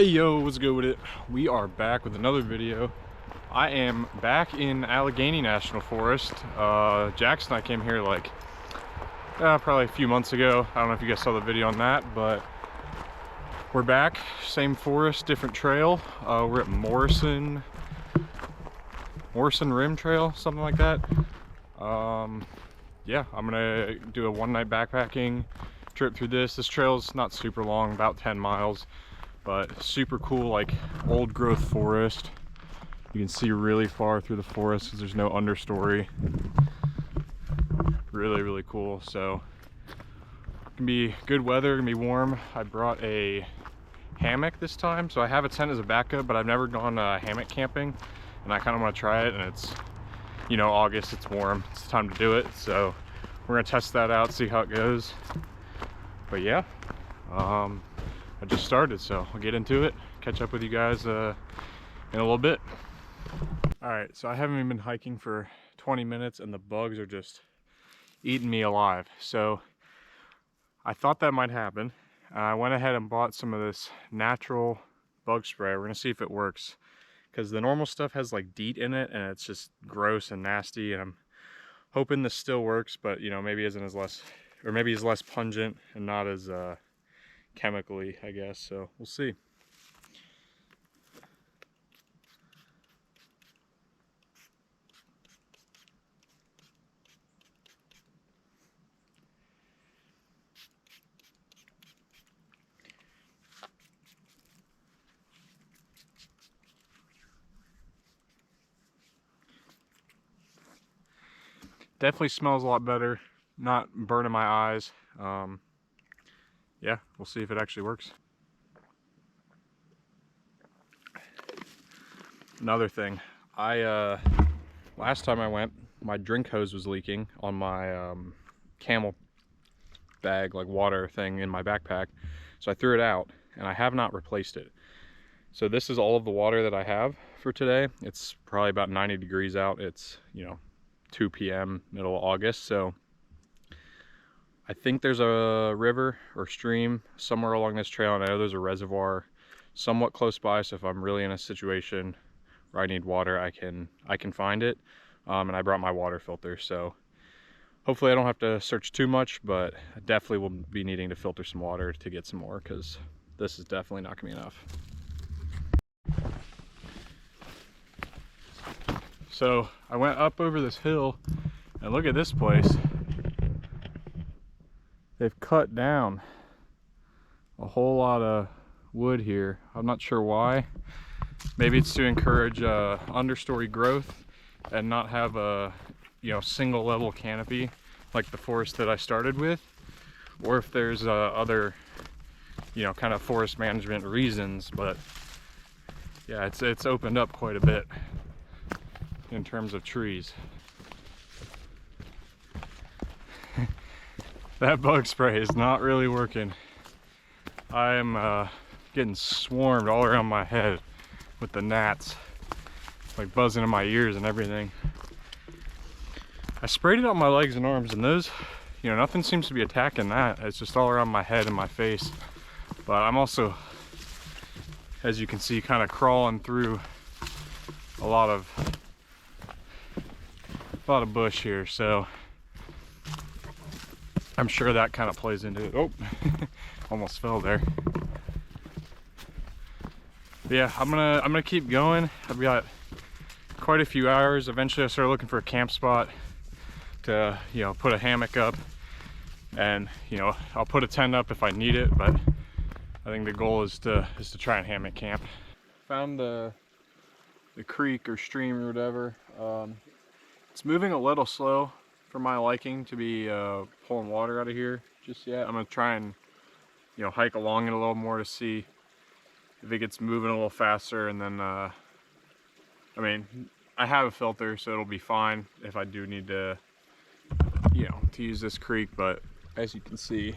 Hey yo, what's good with it? We are back with another video. I am back in Allegheny National Forest. Jackson and I came here like probably a few months ago. I don't know if you guys saw the video on that, but we're back. Same forest, different trail. We're at Morrison Rim Trail, something like that. Yeah, I'm gonna do a one-night backpacking trip through this. This trail's not super long, about 10 miles. But super cool, like old growth forest. You can see really far through the forest because there's no understory. Really cool. So it can be good weather, gonna be warm. I brought a hammock this time, so I have a tent as a backup, but I've never gone hammock camping, and I kind of want to try it. And it's, you know, August, it's warm, it's time to do it. So we're gonna test that out, see how it goes. But yeah, I just started, so I'll get into it, catch up with you guys in a little bit. All right, so I haven't even been hiking for 20 minutes and the bugs are just eating me alive. So I thought that might happen. I went ahead and bought some of this natural bug spray. We're gonna see if it works, because the normal stuff has like DEET in it and it's just gross and nasty, and I'm hoping this still works, but you know, maybe isn't as less, or maybe is less pungent and not as chemically, I guess. So we'll see. Definitely smells a lot better, not burning my eyes. Yeah, we'll see if it actually works. Another thing, last time I went, my drink hose was leaking on my camel bag, like water thing in my backpack. So I threw it out and I have not replaced it. So this is all of the water that I have for today. It's probably about 90 degrees out. It's, you know, 2 p.m. middle of August. So I think there's a river or stream somewhere along this trail, and I know there's a reservoir somewhat close by, so if I'm really in a situation where I need water, I can find it. And I brought my water filter, so hopefully I don't have to search too much, but I definitely will be needing to filter some water to get some more, because this is definitely not gonna be enough. So I went up over this hill and look at this place. They've cut down a whole lot of wood here. I'm not sure why. Maybe it's to encourage understory growth and not have a, you know, single level canopy like the forest that I started with, or if there's other, you know, kind of forest management reasons. But yeah, it's opened up quite a bit in terms of trees. That bug spray is not really working. I am getting swarmed all around my head with the gnats, like buzzing in my ears and everything. I sprayed it on my legs and arms, and those, you know, nothing seems to be attacking that. It's just all around my head and my face. But I'm also, as you can see, kind of crawling through a lot of bush here, so I'm sure that kind of plays into it. Oh, almost fell there. But yeah, I'm gonna keep going. I've got quite a few hours. Eventually I started looking for a camp spot to, you know, put a hammock up, and you know, I'll put a tent up if I need it, but I think the goal is to try and hammock camp. Found the creek or stream or whatever. It's moving a little slow for my liking to be pulling water out of here just yet. I'm gonna try and, you know, hike along it a little more to see if it gets moving a little faster, and then I mean, I have a filter, so it'll be fine if I do need to, you know, to use this creek. But as you can see,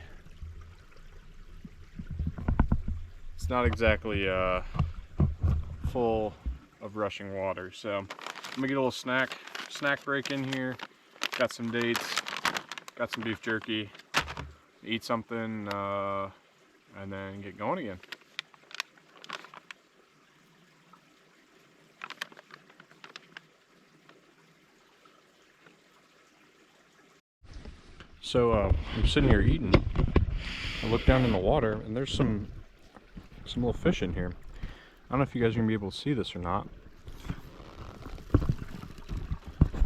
it's not exactly full of rushing water. So I'm gonna get a little snack break in here. Got some dates, got some beef jerky, eat something, and then get going again. So I'm sitting here eating. I look down in the water and there's some little fish in here. I don't know if you guys are gonna be able to see this or not.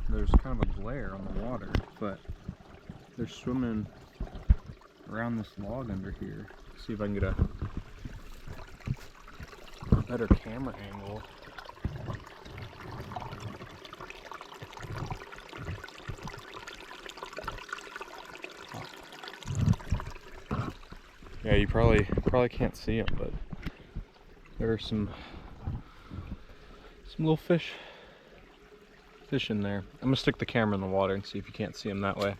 There's kind of a glare on the water, but they're swimming around this log under here. See if I can get a better camera angle. Yeah, you probably can't see them, but there are some little fish in there. I'm gonna stick the camera in the water and see if you can't see them that way.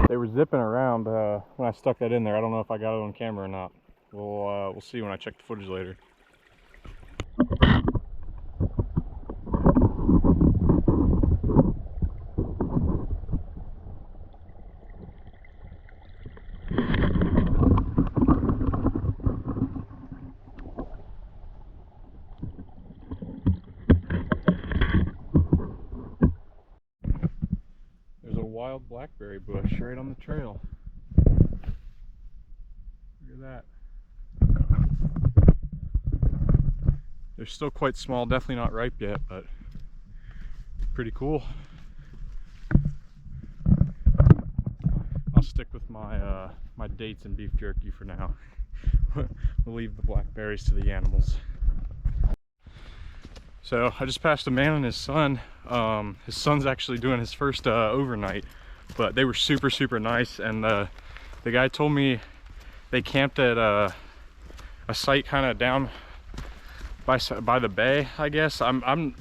They were zipping around when I stuck that in there. I don't know if I got it on camera or not. We'll see when I check the footage later. There's a wild blackberry bush right on the trail. Look at that. They're still quite small, definitely not ripe yet, but pretty cool. I'll stick with my my dates and beef jerky for now. We'll leave the blackberries to the animals. So I just passed a man and his son. His son's actually doing his first overnight, but they were super nice. And the guy told me they camped at a site kind of down by the bay, I guess. I'm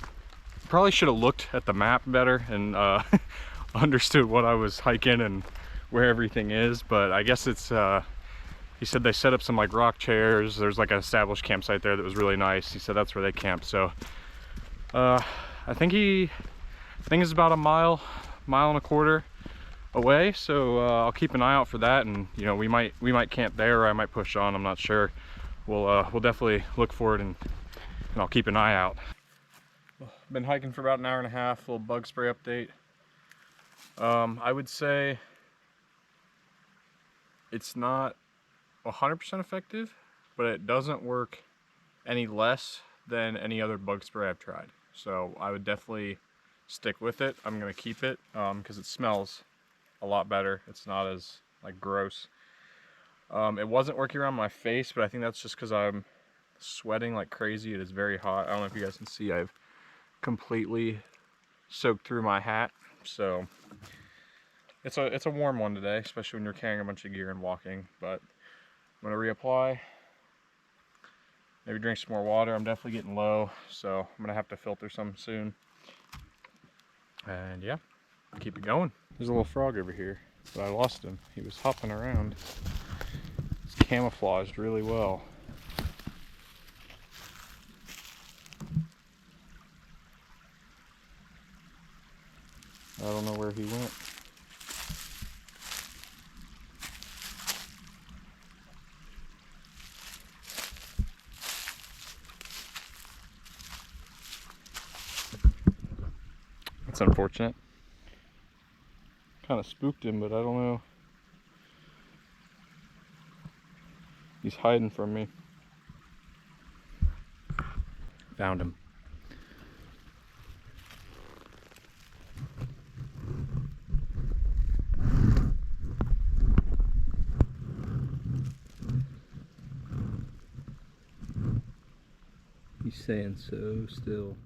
probably should have looked at the map better and understood what I was hiking and where everything is, but I guess it's he said they set up some like rock chairs. There's like an established campsite there that was really nice. He said that's where they camped. So I think it's about a mile and a quarter away, so I'll keep an eye out for that, and you know, we might camp there, or I might push on. I'm not sure. We'll definitely look for it, and I'll keep an eye out. Been hiking for about an hour and a half. Little bug spray update. I would say it's not 100% effective, but it doesn't work any less than any other bug spray I've tried. So I would definitely stick with it. I'm gonna keep it because it smells a lot better. It's not as like gross. It wasn't working around my face, but I think that's just because I'm sweating like crazy. It is very hot. I don't know if you guys can see, I've completely soaked through my hat. So it's a warm one today, especially when you're carrying a bunch of gear and walking. But I'm gonna reapply. Maybe drink some more water. I'm definitely getting low, so I'm gonna have to filter some soon. And yeah, keep it going. There's a little frog over here, but I lost him. He was hopping around. It's camouflaged really well. I don't know where he went. That's unfortunate. Kind of spooked him, but I don't know. He's hiding from me. Found him. He's staying so still.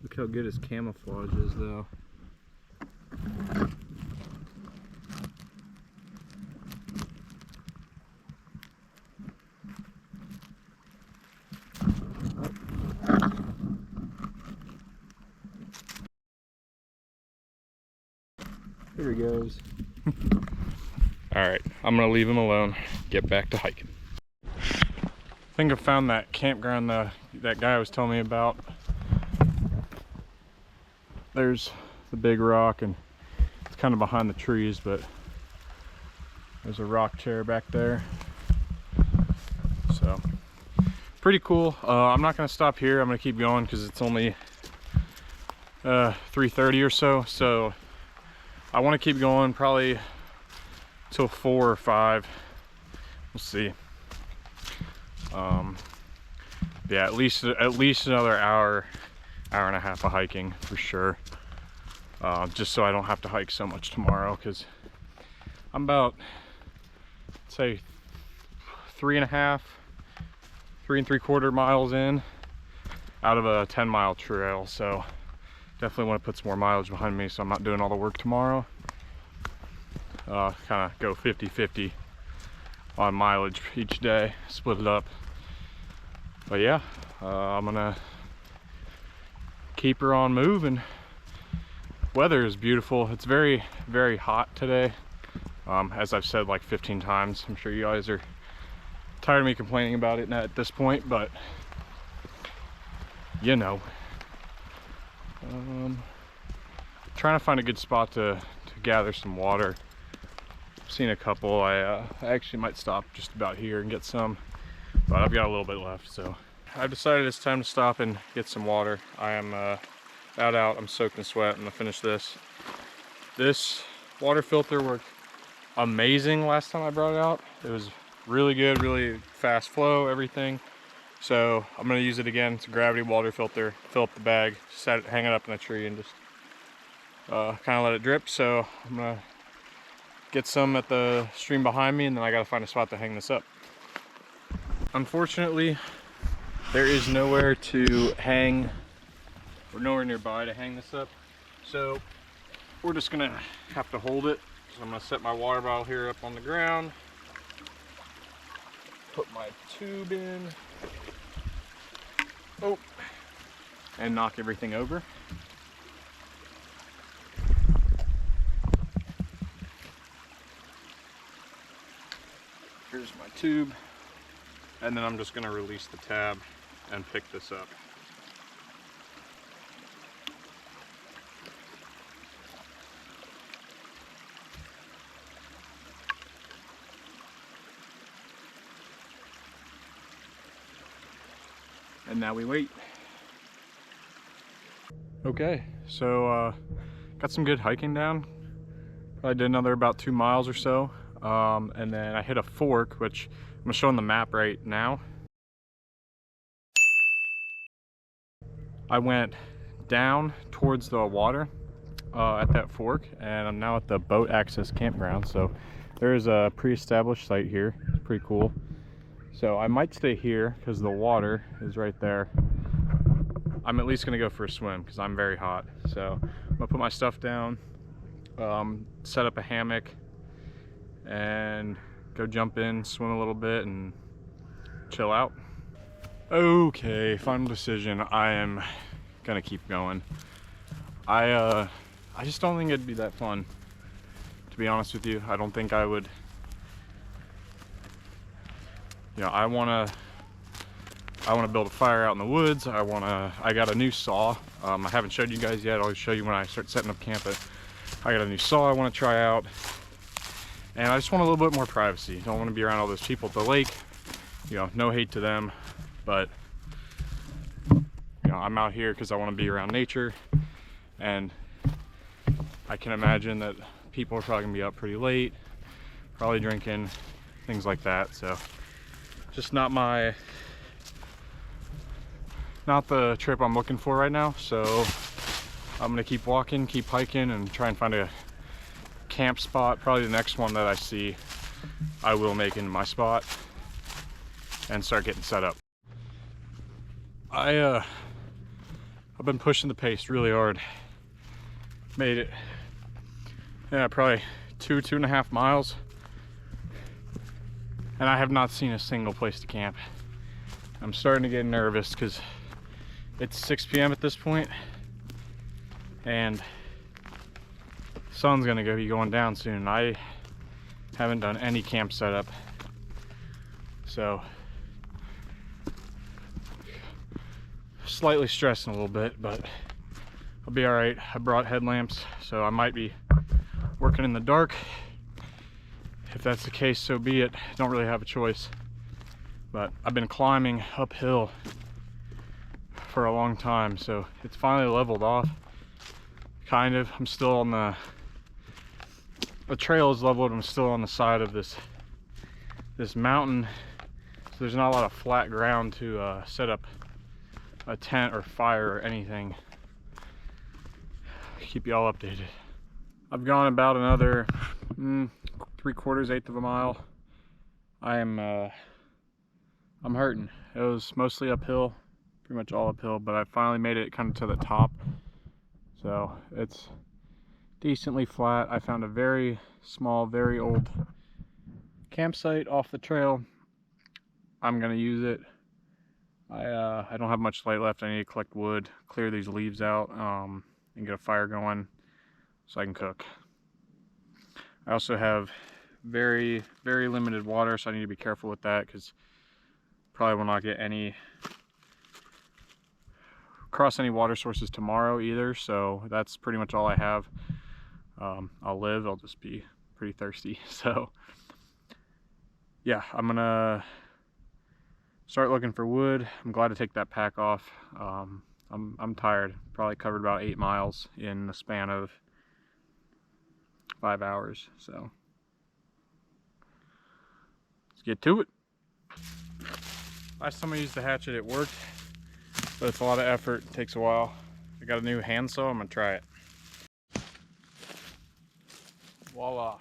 Look how good his camouflage is, though. There he goes. Alright, I'm gonna leave him alone, get back to hiking. I think I found that campground that guy was telling me about. there's the big rock, and it's kind of behind the trees, but there's a rock chair back there. So pretty cool. I'm not gonna stop here. I'm gonna keep going because it's only 3:30 or so. So I want to keep going probably till 4 or 5. We'll see. Yeah, at least another hour and a half of hiking for sure. Just so I don't have to hike so much tomorrow, because I'm about, say, 3.5, 3 3/4 miles in out of a 10-mile trail. So definitely want to put some more mileage behind me so I'm not doing all the work tomorrow. Kind of go 50-50 on mileage each day, split it up. But yeah, I'm gonna keep her on moving. Weather is beautiful. It's very, very hot today. As I've said like 15 times. I'm sure you guys are tired of me complaining about it at this point, but you know. Trying to find a good spot to gather some water. I've seen a couple. I actually might stop just about here and get some, but I've got a little bit left. So I've decided it's time to stop and get some water. I am out. I'm soaked in sweat. I'm gonna finish this. This water filter worked amazing last time I brought it out. It was really good, really fast flow, everything. So I'm gonna use it again. It's a gravity water filter. Fill up the bag, hang it up in a tree, and just kind of let it drip. So I'm gonna get some at the stream behind me, and then I gotta find a spot to hang this up. Unfortunately, there is nowhere to hang, or nowhere nearby to hang this up. So we're just gonna have to hold it. So I'm gonna set my water bottle here up on the ground, put my tube in, and knock everything over. Here's my tube, and then I'm just gonna release the tab and pick this up. And now we wait. Okay, so got some good hiking down. I did another about 2 miles or so. And then I hit a fork, which I'm gonna show on the map right now. I went down towards the water at that fork, and I'm now at the boat access campground. So there's a pre-established site here. It's pretty cool. So I might stay here because the water is right there. I'm at least gonna go for a swim because I'm very hot. So I'm gonna put my stuff down, set up a hammock, and go jump in, swim a little bit, and chill out. Okay, final decision. I am gonna keep going. I just don't think it'd be that fun, to be honest with you. I don't think I would. You know, I wanna build a fire out in the woods. I got a new saw. I haven't showed you guys yet. I'll show you when I start setting up camp. But I got a new saw I want to try out, and I just want a little bit more privacy. Don't want to be around all those people at the lake. You know, no hate to them, but you know, I'm out here because I want to be around nature, and I can imagine that people are probably gonna be up pretty late, probably drinking, things like that. So just not the trip I'm looking for right now. So I'm gonna keep walking, keep hiking, and try and find a camp spot. Probably the next one that I see, I will make into my spot and start getting set up. I've been pushing the pace really hard. Made it, yeah, probably 2.5 miles, and I have not seen a single place to camp. I'm starting to get nervous because it's 6 p.m. at this point, and the sun's gonna be going down soon. I haven't done any camp setup, so slightly stressing a little bit, but I'll be all right. I brought headlamps, so I might be working in the dark. If that's the case, so be it. Don't really have a choice. But I've been climbing uphill for a long time, so it's finally leveled off. Kind of. I'm still on the trail is leveled. I'm still on the side of this mountain, so there's not a lot of flat ground to set up a tent or fire or anything. Keep you all updated. I've gone about another 3/4, 1/8 of a mile. I'm hurting. It was mostly uphill, pretty much all uphill, but I finally made it kind of to the top. So it's decently flat. I found a very small, very old campsite off the trail. I'm gonna use it. I don't have much light left. I need to collect wood, clear these leaves out, and get a fire going so I can cook. I also have very, very limited water, so I need to be careful with that because probably will not get cross any water sources tomorrow either. So that's pretty much all I have. I'll just be pretty thirsty. So yeah, I'm gonna start looking for wood. I'm glad to take that pack off. I'm tired. Probably covered about 8 miles in the span of 5 hours. So let's get to it. Last time I used the hatchet, it worked, but it's a lot of effort. It takes a while. I got a new handsaw. I'm gonna try it. Voila.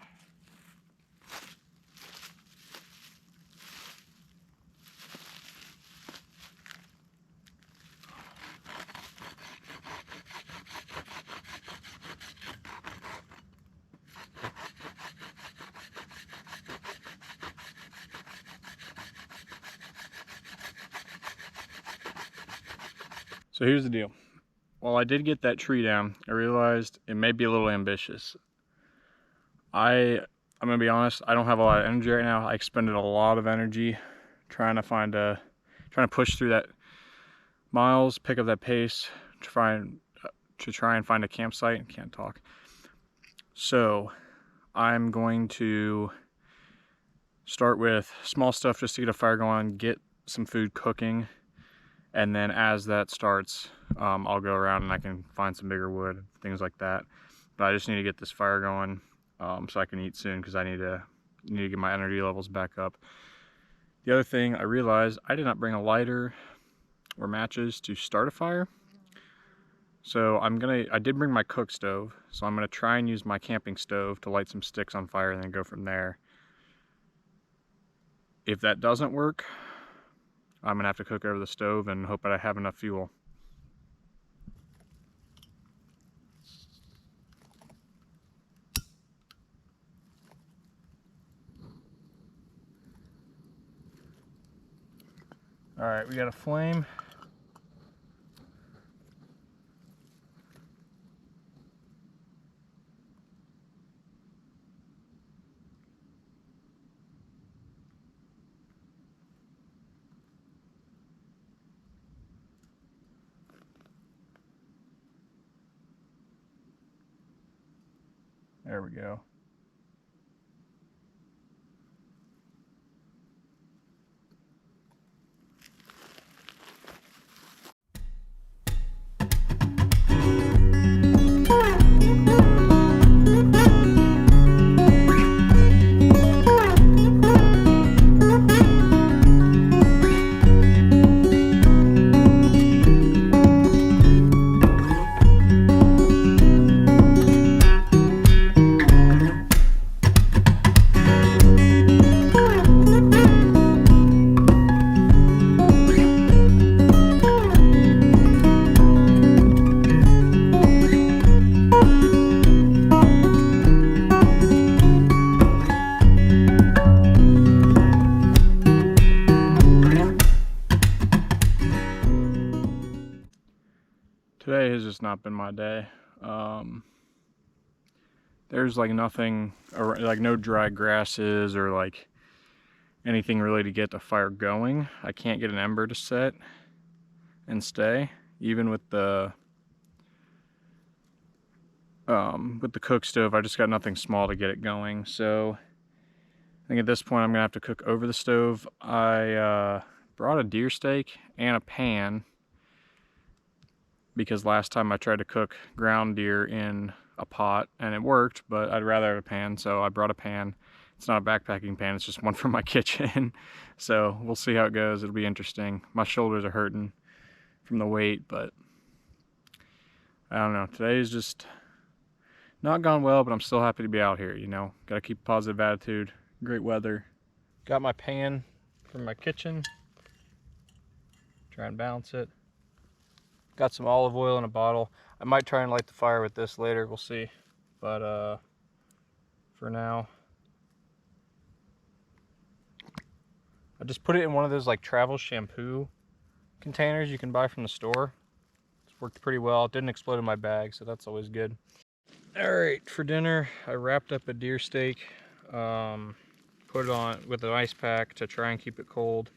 So here's the deal. While I did get that tree down, I realized it may be a little ambitious. I'm gonna be honest, I don't have a lot of energy right now. I expended a lot of energy trying to push through that miles, pick up that pace, try and find a campsite. Can't talk. So I'm going to start with small stuff just to get a fire going, get some food cooking, and then as that starts, I'll go around and I can find some bigger wood, things like that. But I just need to get this fire going so I can eat soon, because I need to get my energy levels back up. The other thing I realized, I did not bring a lighter or matches to start a fire. So I did bring my cook stove, so I'm gonna try and use my camping stove to light some sticks on fire and then go from there. If that doesn't work, I'm gonna have to cook over the stove and hope that I have enough fuel. All right, we got a flame. There we go. Today has just not been my day. There's like nothing, like no dry grasses or like anything really to get the fire going. I can't get an ember to set and stay, even with the with the cook stove, I just got nothing small to get it going. So I think at this point I'm gonna have to cook over the stove. I brought a deer steak and a pan because last time I tried to cook ground deer in a pot and it worked, but I'd rather have a pan, so I brought a pan. It's not a backpacking pan, it's just one from my kitchen. So we'll see how it goes. It'll be interesting. My shoulders are hurting from the weight, but I don't know. Today's just not gone well, but I'm still happy to be out here, you know. Gotta keep a positive attitude. Great weather. Got my pan from my kitchen. Try and balance it. Got some olive oil in a bottle. I might try and light the fire with this later, we'll see. But for now, I just put it in one of those like travel shampoo containers you can buy from the store. It's worked pretty well. It didn't explode in my bag, so that's always good. All right, for dinner, I wrapped up a deer steak, put it on with an ice pack to try and keep it cold.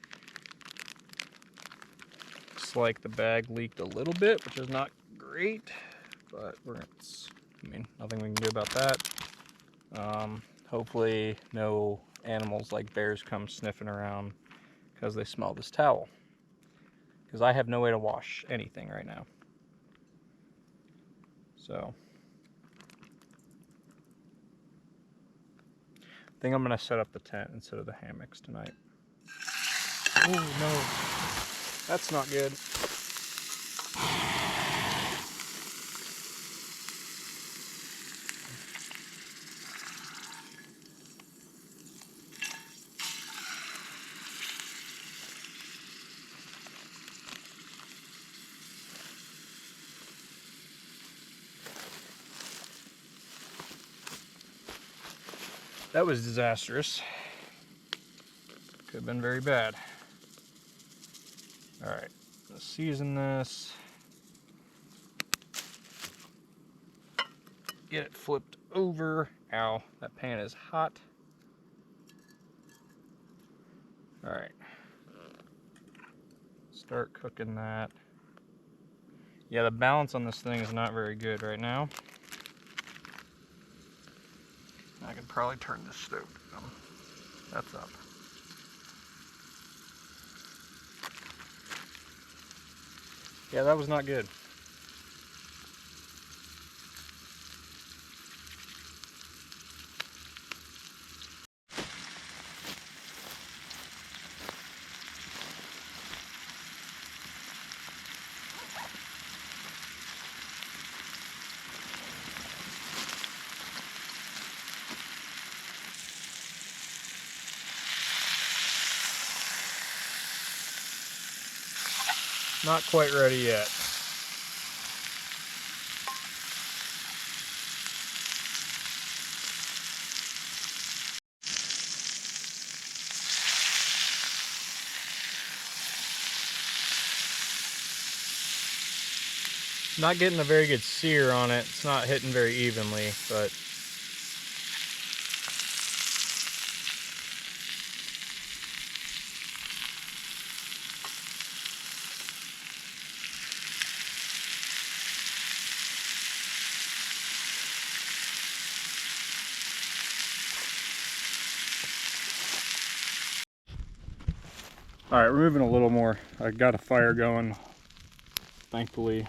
Looks like the bag leaked a little bit, which is not great, but I mean, nothing we can do about that. Hopefully no animals like bears come sniffing around because they smell this towel. Because I have no way to wash anything right now. So I think I'm gonna set up the tent instead of the hammocks tonight. Oh no, that's not good. That was disastrous. Could have been very bad. All right, let's season this. Get it flipped over. Ow, that pan is hot. All right, start cooking that. Yeah, the balance on this thing is not very good right now. I could probably turn this stove down. That's up. Yeah, that was not good. Not quite ready yet. Not getting a very good sear on it. It's not hitting very evenly, but all right, we're moving a little more. I got a fire going, thankfully.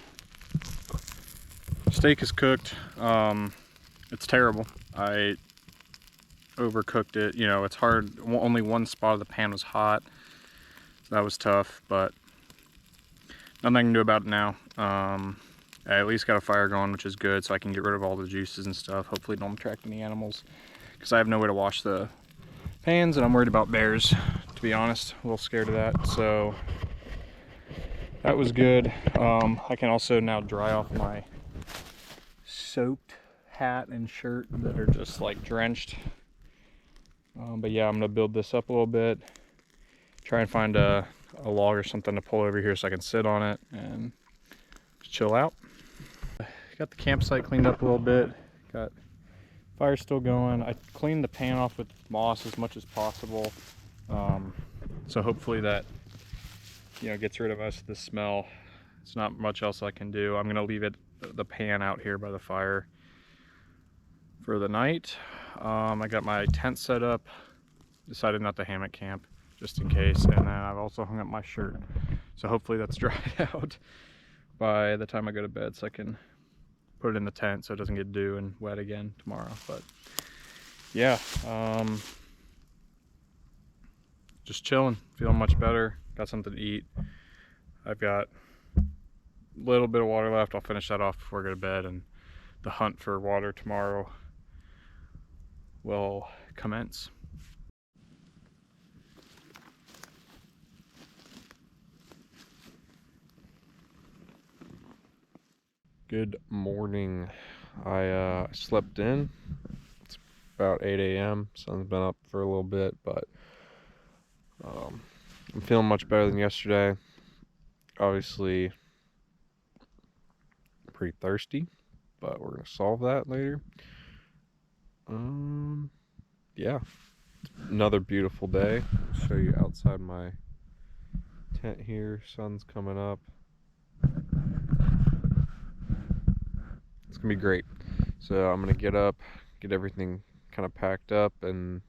Steak is cooked. It's terrible. I overcooked it. You know, it's hard. Only one spot of the pan was hot. So that was tough, but nothing I can do about it now. I at least got a fire going, which is good, so I can get rid of all the juices and stuff. Hopefully don't attract any animals, because I have no way to wash the pans, and I'm worried about bears, to be honest. A little scared of that. So that was good. I can also now dry off my soaked hat and shirt that are just like drenched. But yeah, I'm gonna build this up a little bit, try and find a log or something to pull over here so I can sit on it and chill out. Got the campsite cleaned up a little bit. Got fire still going. I cleaned the pan off with moss as much as possible. So hopefully that, you know, gets rid of most of the smell. It's not much else I can do. I'm gonna leave the pan out here by the fire for the night. I got my tent set up, decided not to hammock camp just in case, and then I've also hung up my shirt. So hopefully that's dried out by the time I go to bed so I can put it in the tent so it doesn't get dew and wet again tomorrow. But yeah, just chilling, feeling much better, got something to eat. I've got a little bit of water left. I'll finish that off before I go to bed, and the hunt for water tomorrow will commence. Good morning. I slept in. It's about 8 a.m. Sun's been up for a little bit, but I'm feeling much better than yesterday. Obviously pretty thirsty, but we're gonna solve that later. Yeah, another beautiful day. I'll show you outside my tent here. Sun's coming up. It's gonna be great. So I'm gonna get up, get everything kind of packed up, and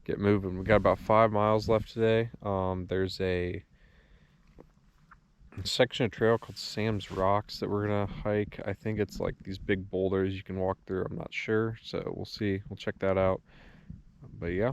get moving. We got about 5 miles left today. There's a section of trail called Sam's Rocks that we're gonna hike. I think it's like these big boulders you can walk through. I'm not sure, so we'll see. We'll check that out. But yeah.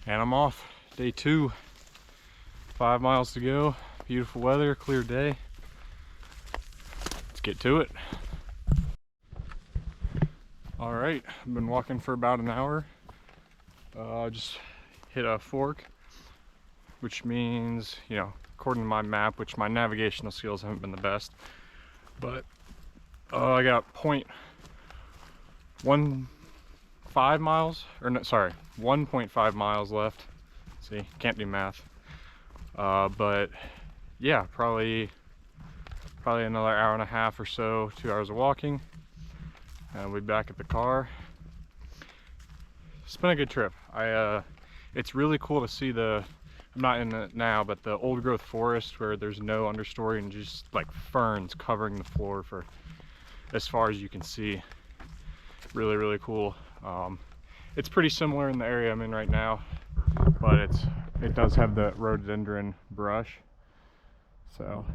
And I'm off. Day 2. 5 miles to go. Beautiful weather, clear day. Let's get to it. All right, I've been walking for about an hour. Just hit a fork, which means, you know, according to my map, which my navigational skills haven't been the best, but I got 0.15 miles, or no, sorry, 1.5 miles left. See, can't do math. But yeah, probably another hour and a half or so, 2 hours of walking, and we'll be back at the car. It's been a good trip. It's really cool to see I'm not in it now, but the old growth forest where there's no understory and just like ferns covering the floor for as far as you can see. Really, really cool. It's pretty similar in the area I'm in right now, but it does have the rhododendron brush, so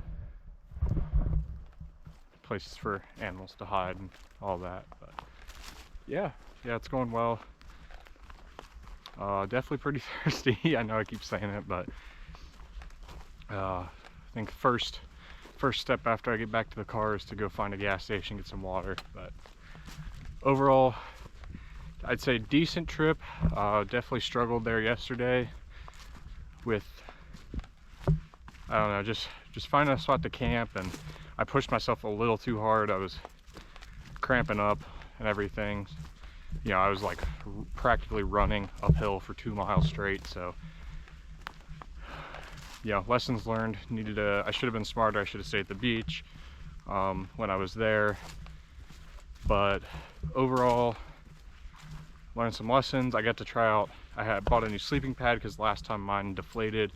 places for animals to hide and all that. But yeah, it's going well. Definitely pretty thirsty. I know I keep saying it, but I think first step after I get back to the car is to go find a gas station, get some water. But overall, I'd say decent trip. Definitely struggled there yesterday with, I don't know, just finding a spot to camp, and I pushed myself a little too hard. I was cramping up and everything. You know, I was like practically running uphill for 2 miles straight. So yeah, lessons learned. I should have been smarter. I should have stayed at the beach when I was there. But overall, learned some lessons. I got to try out, I had bought a new sleeping pad because last time mine deflated.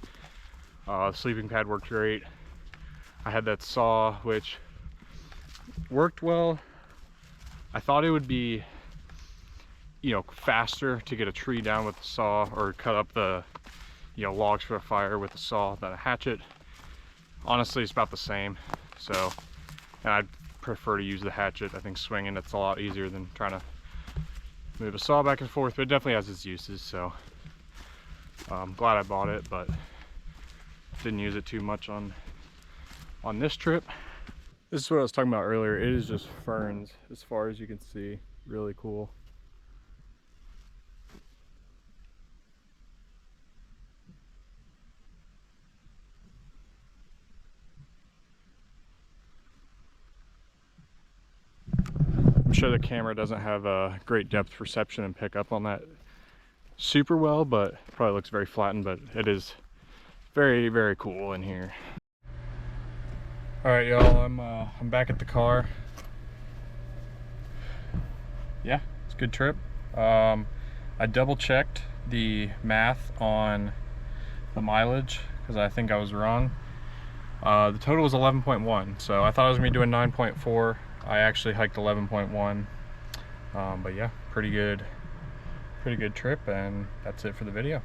The sleeping pad worked great. I had that saw, which worked well. I thought it would be, you know, faster to get a tree down with the saw, or cut up the, you know, logs for a fire with the saw than a hatchet. Honestly, it's about the same. So, and I'd prefer to use the hatchet. I think swinging, it's a lot easier than trying to move a saw back and forth, but it definitely has its uses. So I'm glad I bought it, but didn't use it too much on this trip. This is what I was talking about earlier. It is just ferns as far as you can see. Really cool. sure the camera doesn't have a great depth perception and pick up on that super well, but it probably looks very flattened, but it is very, very cool in here. All right, y'all, I'm back at the car. Yeah, it's a good trip. I double checked the math on the mileage because I think I was wrong. The total was 11.1, so I thought I was gonna be doing 9.4. I actually hiked 11.1. But yeah, pretty good trip, and that's it for the video.